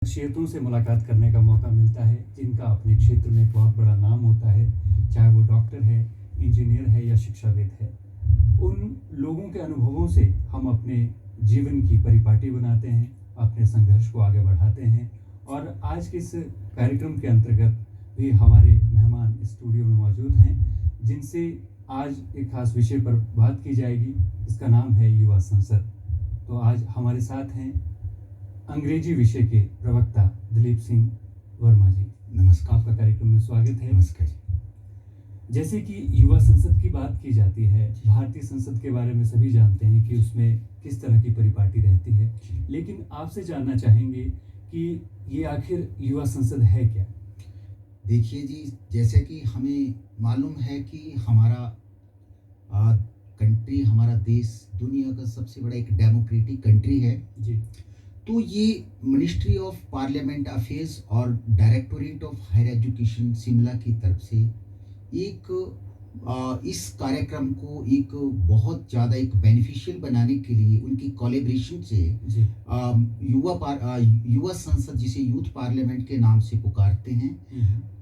शख्सियतों से मुलाकात करने का मौका मिलता है जिनका अपने क्षेत्र में बहुत बड़ा नाम होता है, चाहे वो डॉक्टर है, इंजीनियर है या शिक्षाविद है। उन लोगों के अनुभवों से हम अपने जीवन की परिपाटी बनाते हैं, अपने संघर्ष को आगे बढ़ाते हैं। और आज के इस कार्यक्रम के अंतर्गत भी हमारे मेहमान स्टूडियो में मौजूद हैं, जिनसे आज एक खास विषय पर बात की जाएगी। इसका नाम है युवा संसद। तो आज हमारे साथ हैं अंग्रेजी विषय के प्रवक्ता दिलीप सिंह वर्मा जी। नमस्कार। आपका कार्यक्रम में स्वागत है। नमस्कार। जैसे कि युवा संसद की बात की जाती है, भारतीय संसद के बारे में सभी जानते हैं कि उसमें किस तरह की परिपाटी रहती है, लेकिन आपसे जानना चाहेंगे कि ये आखिर युवा संसद है क्या? देखिए जी, जैसे कि हमें मालूम है कि हमारा कंट्री, हमारा देश दुनिया का सबसे बड़ा एक डेमोक्रेटिक कंट्री है। जी। तो ये मिनिस्ट्री ऑफ पार्लियामेंट अफेयर्स और directorate of higher education Shimla की तरफ से एक इस कार्यक्रम को एक बहुत ज़्यादा एक बेनिफिशियल बनाने के लिए उनकी कोलैबोरेशन से जी। युवा संसद, जिसे यूथ पार्लियामेंट के नाम से पुकारते हैं,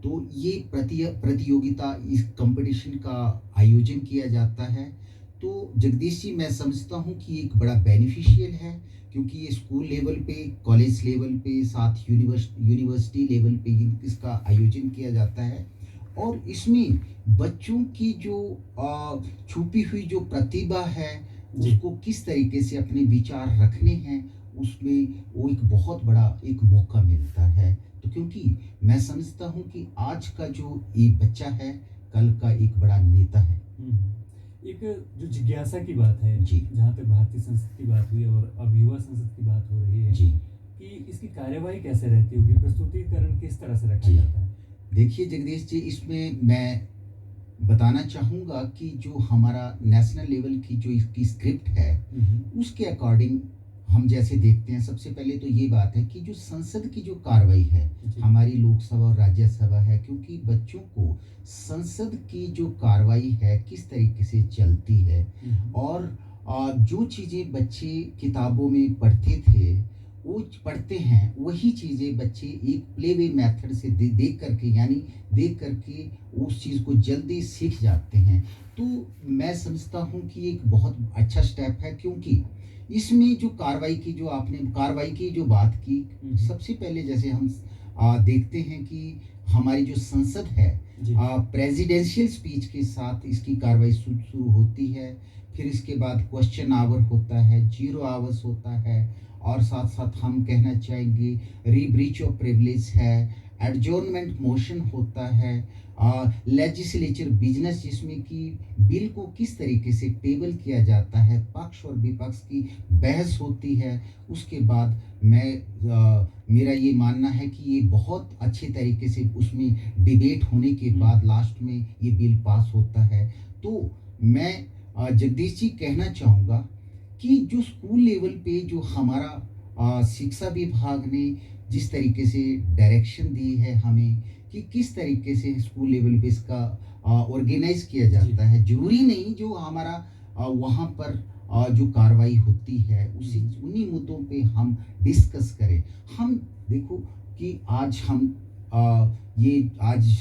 तो ये प्रतियोगिता, इस कंपटीशन का आयोजन किया जाता है। तो जगदीश जी, मैं समझता हूँ कि एक बड़ा बेनिफिशियल है, क्योंकि ये स्कूल लेवल पे, कॉलेज लेवल पे, साथ यूनिवर्सिटी लेवल पे इसका आयोजन किया जाता है। और इसमें बच्चों की जो छुपी हुई जो प्रतिभा है, उसको किस तरीके से अपने विचार रखने हैं, उसमें वो एक बहुत बड़ा एक मौका मिलता है। तो क्योंकि मैं समझता हूँ कि आज का जो ये बच्चा है, कल का एक बड़ा नेता है। एक जो जिज्ञासा की बात है जी, जहाँ तक भारतीय संसद की बात हुई और अब युवा संसद की बात हो रही है जी, कि इसकी कार्यवाही कैसे रहती होगी, प्रस्तुतिकरण किस तरह से रखा जी। जाता है? देखिए जगदीश जी, इसमें मैं बताना चाहूँगा कि जो हमारा नेशनल लेवल की जो इसकी स्क्रिप्ट है, उसके अकॉर्डिंग हम जैसे देखते हैं, सबसे पहले तो ये बात है कि जो संसद की जो कार्रवाई है, हमारी लोकसभा और राज्यसभा है, क्योंकि बच्चों को संसद की जो कार्रवाई है किस तरीके से चलती है, और जो चीज़ें बच्चे किताबों में पढ़ते थे, वो पढ़ते हैं, वही चीज़ें बच्चे एक प्ले वे मेथड से देख करके, यानी देख करके उस चीज़ को जल्दी सीख जाते हैं। तो मैं समझता हूँ कि एक बहुत अच्छा स्टेप है, क्योंकि इसमें जो कार्रवाई की, जो आपने कार्रवाई की जो बात की, सबसे पहले जैसे हम देखते हैं कि हमारी जो संसद है, प्रेसिडेंशियल स्पीच के साथ इसकी कार्रवाई शुरू होती है। फिर इसके बाद क्वेश्चन आवर होता है, 0 आवर्स होता है, और साथ साथ हम कहना चाहेंगे रीब्रीच ऑफ प्रिविलेज है, एडजॉर्नमेंट मोशन होता है, लेजिस्लेचर बिजनेस, जिसमें कि बिल को किस तरीके से टेबल किया जाता है, पक्ष और विपक्ष की बहस होती है। उसके बाद मेरा ये मानना है कि ये बहुत अच्छे तरीके से उसमें डिबेट होने के बाद लास्ट में ये बिल पास होता है। तो मैं जगदीश जी कहना चाहूँगा कि जो स्कूल लेवल पे जो हमारा शिक्षा विभाग ने जिस तरीके से डायरेक्शन दी है हमें, कि किस तरीके से स्कूल लेवल पे इसका ऑर्गेनाइज किया जाता है, जरूरी नहीं जो हमारा वहाँ पर जो कार्रवाई होती है उसी उन्हीं मुद्दों पे हम डिस्कस करें। हम देखो कि आज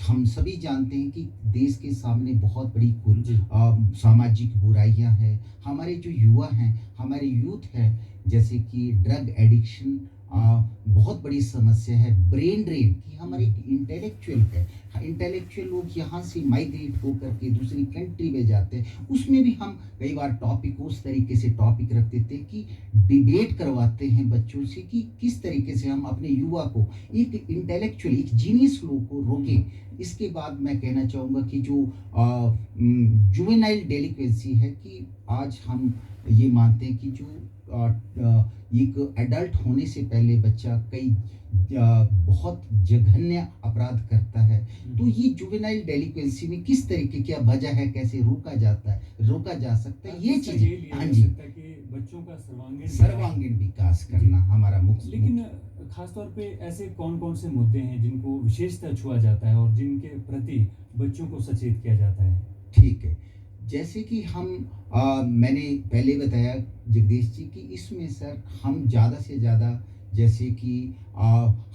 हम सभी जानते हैं कि देश के सामने बहुत बड़ी सामाजिक बुराइयां हैं। हमारे जो युवा हैं, हमारे यूथ है, जैसे कि ड्रग एडिक्शन बहुत बड़ी समस्या है, ब्रेन ड्रेन, कि हमारे इंटेलेक्चुअल है, इंटेलेक्चुअल लोग यहाँ से माइग्रेट होकर के दूसरी कंट्री में जाते हैं। उसमें भी हम कई बार टॉपिक उस तरीके से टॉपिक रख देते हैं कि डिबेट करवाते हैं बच्चों से कि किस तरीके से हम अपने युवा को एक इंटेलेक्चुअल, एक जीनियस लोग को रोकें। इसके बाद मैं कहना चाहूँगा कि जो जुवेनाइल डेलिक्वेंसी है, कि आज हम ये मानते हैं कि जो एक एडल्ट होने से पहले बच्चा कई बहुत जघन्य अपराध करता है। तो ये जुवेनाइल डेलिक्वेंसी में किस तरीके क्या वजह है, कैसे रोका जा सकता है, ये चीजें। हाँ जी, बच्चों का सर्वांगीण विकास करना हमारा मुख्य। लेकिन खासतौर पे ऐसे कौन कौन से मुद्दे हैं जिनको विशेषतः छुआ जाता है और जिनके प्रति बच्चों को सचेत किया जाता है? ठीक है, जैसे कि मैंने पहले बताया जगदीश जी कि इसमें सर हम ज़्यादा से ज़्यादा जैसे कि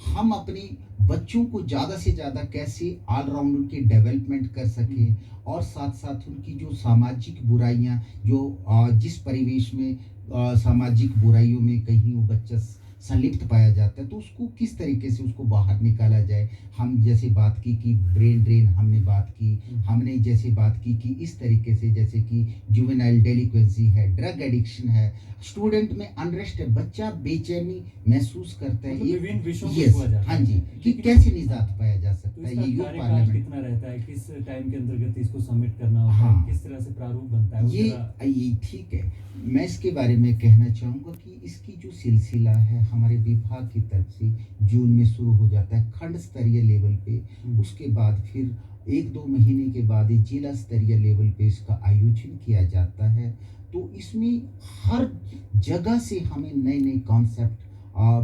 हम अपनी बच्चों को ज़्यादा से ज़्यादा कैसे ऑलराउंड उनके डेवलपमेंट कर सकें, और साथ साथ उनकी जो सामाजिक बुराइयां, जो जिस परिवेश में सामाजिक बुराइयों में कहीं वो बच्चा संलिप्त पाया जाता है, तो उसको किस तरीके से उसको बाहर निकाला जाए। हम जैसे बात की कि ब्रेन ड्रेन हमने बात की, हमने जैसे बात की कि इस तरीके से जैसे कि जुवेनाइल डेलिक्वेंसी है, ड्रग एडिक्शन है, स्टूडेंट में अनरेस्ट है, बच्चा बेचैनी महसूस करता है। मतलब ये विभिन्न विषयों को यस, छुआ जाता हाँ है। जी, कि लेकिन कैसे निजात पाया जा तो सकता है, इसका ये यूथ कार्यकाल पार्लियामेंट। कितना रहता है, किस टाइम के अंतर्गत इसको सबमिट करना होता हाँ, है, किस तरह से प्रारूप बनता है, वो जरा ये ठीक है। मैं इसके बारे में कहना चाहूँगा कि इसकी जो सिलसिला है हमारे विभाग की तरफ से जून में शुरू हो जाता है खंड स्तरीय लेवल पे। उसके बाद फिर 1-2 महीने के बाद ये जिला स्तरीय लेवल पे इसका आयोजन किया जाता है। तो इसमें हर जगह से हमें नए-नए कॉन्सेप्ट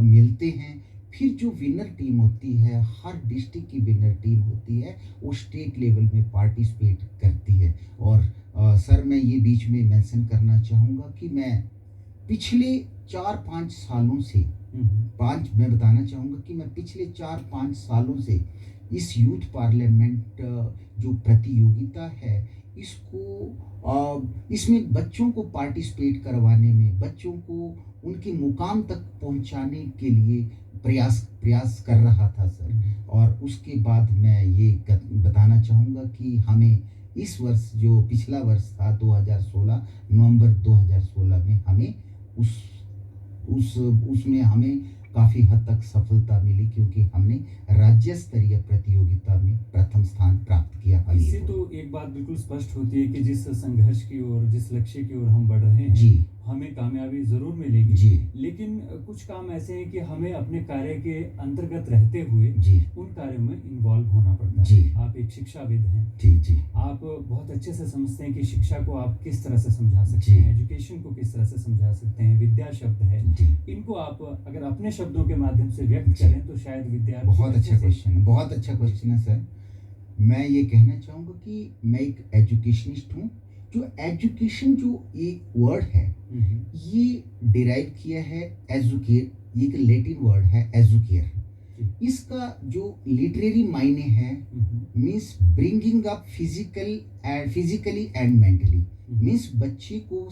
मिलते हैं। फिर जो विनर टीम होती है, हर डिस्ट्रिक्ट की विनर टीम होती है, वो स्टेट लेवल में पार्टिसिपेट करती है। और सर, मैं ये बीच में मेंशन करना चाहूँगा कि मैं पिछले 4-5 सालों से, मैं बताना चाहूँगा कि मैं पिछले 4-5 सालों से इस यूथ पार्लियामेंट जो प्रतियोगिता है, इसमें बच्चों को पार्टिसिपेट करवाने में, बच्चों को उनके मुकाम तक पहुंचाने के लिए प्रयास प्रयास कर रहा था सर। और उसके बाद मैं ये बताना चाहूँगा कि हमें इस वर्ष, जो पिछला वर्ष था 2016, नवंबर 2016 में हमें उसमें हमें काफ़ी हद तक सफलता मिली, क्योंकि हमने राज्य स्तरीय प्रतियोगिता में प्रथम स्थान प्राप्त किया। इससे तो एक बात बिल्कुल स्पष्ट होती है कि जिस संघर्ष की ओर, जिस लक्ष्य की ओर हम बढ़ रहे हैं, जी, हमें कामयाबी जरूर मिलेगी। जी, लेकिन कुछ काम ऐसे हैं कि हमें अपने कार्य के अंतर्गत रहते हुए जी, उन कार्यों में इन्वॉल्व होना पड़ता जी, है। आप एक शिक्षाविद हैं, जी, जी, आप बहुत अच्छे से समझते हैं कि शिक्षा को आप किस तरह से समझा सकते जी, हैं, एजुकेशन को किस तरह से समझा सकते हैं। विद्या शब्द है, जी। इनको आप अगर अपने शब्दों के माध्यम से व्यक्त जी। करें तो शायद विद्यार्थी बहुत अच्छा अच्छे से- क्वेश्चन है, बहुत अच्छा क्वेश्चन है सर। मैं ये कहना चाहूँगा कि मैं एक एजुकेशनिस्ट हूँ। जो एजुकेशन जो एक वर्ड है, ये डिराइव किया है एजुकेट, ये एक लैटिन वर्ड है एजुकेयर। इसका जो लिटरेरी मायने है, means bringing up physically and mentally, means बच्चे को